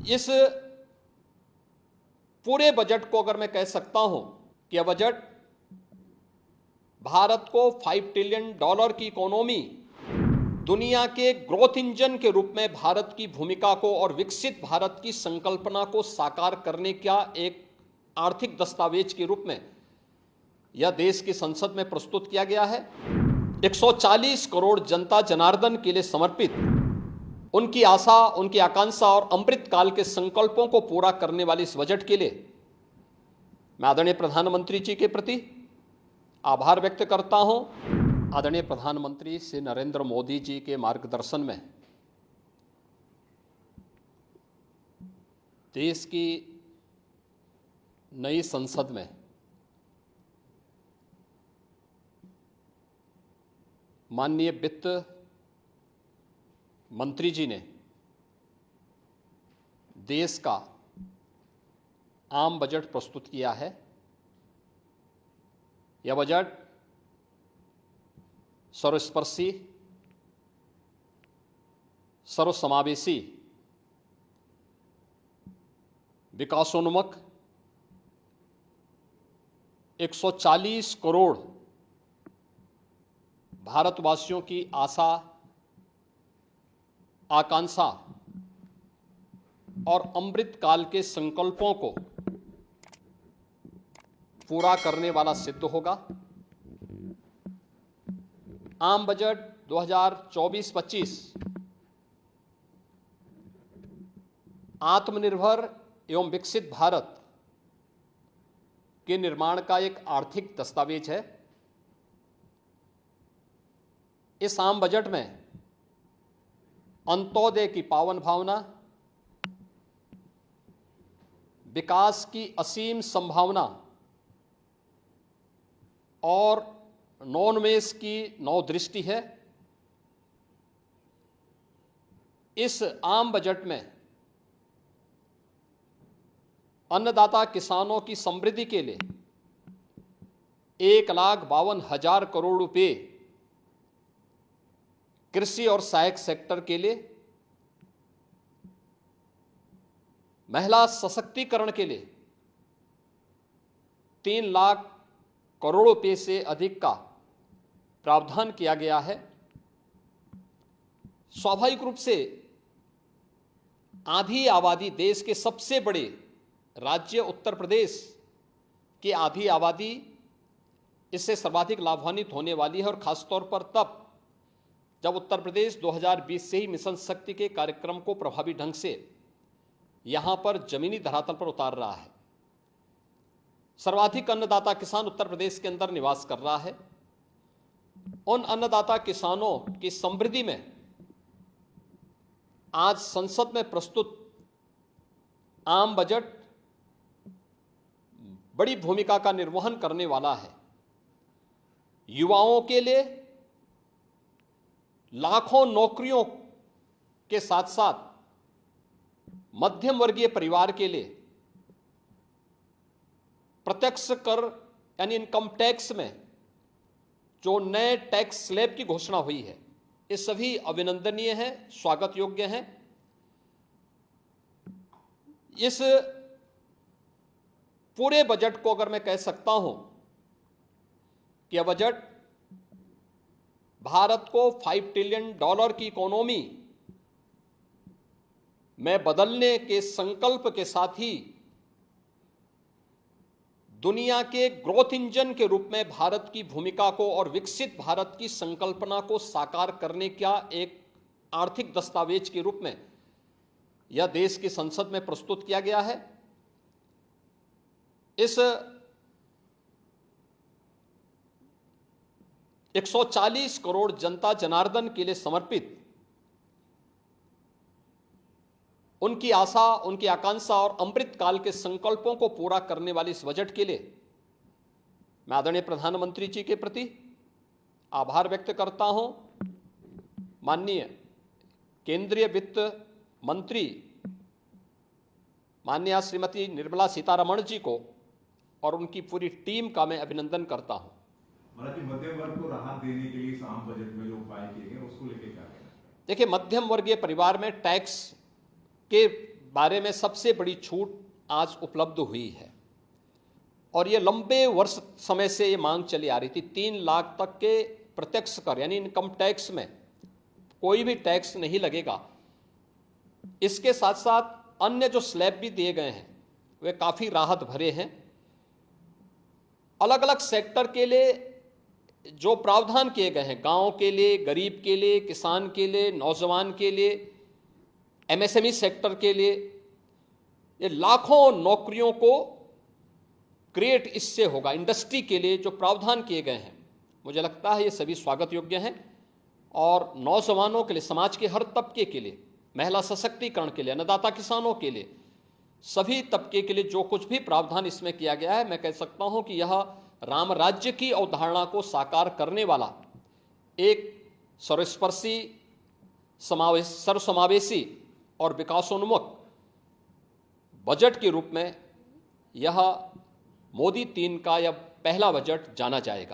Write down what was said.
इस पूरे बजट को अगर मैं कह सकता हूं कि यह बजट भारत को $5 ट्रिलियन की इकोनॉमी, दुनिया के ग्रोथ इंजन के रूप में भारत की भूमिका को और विकसित भारत की संकल्पना को साकार करने का एक आर्थिक दस्तावेज के रूप में यह देश की संसद में प्रस्तुत किया गया है। 140 करोड़ जनता जनार्दन के लिए समर्पित, उनकी आशा, उनकी आकांक्षा और अमृत काल के संकल्पों को पूरा करने वाले इस बजट के लिए मैं आदरणीय प्रधानमंत्री जी के प्रति आभार व्यक्त करता हूं। आदरणीय प्रधानमंत्री श्री नरेंद्र मोदी जी के मार्गदर्शन में देश की नई संसद में माननीय वित्त मंत्री जी ने देश का आम बजट प्रस्तुत किया है। यह बजट सर्वस्पर्शी, सर्वसमावेशी, विकासोन्मुख, 140 करोड़ भारतवासियों की आशा, आकांक्षा और अमृत काल के संकल्पों को पूरा करने वाला सिद्ध होगा। आम बजट 2024-25 आत्मनिर्भर एवं विकसित भारत के निर्माण का एक आर्थिक दस्तावेज है। इस आम बजट में अंत्योदय की पावन भावना, विकास की असीम संभावना और नवोन्मेष की नवदृष्टि है। इस आम बजट में अन्नदाता किसानों की समृद्धि के लिए 1,52,000 करोड़ रुपए, कृषि और सहायक सेक्टर के लिए, महिला सशक्तिकरण के लिए 3 लाख करोड़ रुपए से अधिक का प्रावधान किया गया है। स्वाभाविक रूप से आधी आबादी, देश के सबसे बड़े राज्य उत्तर प्रदेश की आधी आबादी इससे सर्वाधिक लाभान्वित होने वाली है, और खासतौर पर तब जब उत्तर प्रदेश 2020 से ही मिशन शक्ति के कार्यक्रम को प्रभावी ढंग से यहां पर जमीनी धरातल पर उतार रहा है। सर्वाधिक अन्नदाता किसान उत्तर प्रदेश के अंदर निवास कर रहा है। उन अन्नदाता किसानों की समृद्धि में आज संसद में प्रस्तुत आम बजट बड़ी भूमिका का निर्वहन करने वाला है। युवाओं के लिए लाखों नौकरियों के साथ साथ मध्यम वर्गीय परिवार के लिए प्रत्यक्ष कर यानी इनकम टैक्स में जो नए टैक्स स्लैब की घोषणा हुई है, ये सभी अभिनंदनीय है, स्वागत योग्य है। इस पूरे बजट को अगर मैं कह सकता हूं कि यह बजट भारत को $5 ट्रिलियन की इकोनॉमी में बदलने के संकल्प के साथ ही दुनिया के ग्रोथ इंजन के रूप में भारत की भूमिका को और विकसित भारत की संकल्पना को साकार करने का एक आर्थिक दस्तावेज के रूप में यह देश की संसद में प्रस्तुत किया गया है। इस 140 करोड़ जनता जनार्दन के लिए समर्पित, उनकी आशा, उनकी आकांक्षा और अमृत काल के संकल्पों को पूरा करने वाले इस बजट के लिए मैं आदरणीय प्रधानमंत्री जी के प्रति आभार व्यक्त करता हूं। माननीय केंद्रीय वित्त मंत्री माननीय श्रीमती निर्मला सीतारमण जी को और उनकी पूरी टीम का मैं अभिनंदन करता हूं। मध्यम वर्ग को राहत देने के लिए इस आम बजट में जो उपाय किए गए उसको लेकर क्या कहना है? देखिए, मध्यम वर्गीय परिवार में टैक्स के बारे में सबसे बड़ी छूट आज उपलब्ध हुई है और ये लंबे वर्ष समय से ये मांग चली आ रही थी। 3 लाख तक के प्रत्यक्ष कर यानी इनकम टैक्स में कोई भी टैक्स नहीं लगेगा। इसके साथ साथ अन्य जो स्लैब भी दिए गए हैं वे काफ़ी राहत भरे हैं। अलग अलग सेक्टर के लिए जो प्रावधान किए गए हैं, गांव के लिए, गरीब के लिए, किसान के लिए, नौजवान के लिए, एमएसएमई सेक्टर के लिए, ये लाखों नौकरियों को क्रिएट इससे होगा। इंडस्ट्री के लिए जो प्रावधान किए गए हैं, मुझे लगता है ये सभी स्वागत योग्य हैं और नौजवानों के लिए, समाज के हर तबके के लिए, महिला सशक्तिकरण के लिए, अन्नदाता किसानों के लिए, सभी तबके के लिए जो कुछ भी प्रावधान इसमें किया गया है, मैं कह सकता हूं कि यह राम राज्य की अवधारणा को साकार करने वाला एक सर्वस्पर्शी, सर्वसमावेशी और विकासोन्मुख बजट के रूप में यह मोदी 3 का यह पहला बजट जाना जाएगा।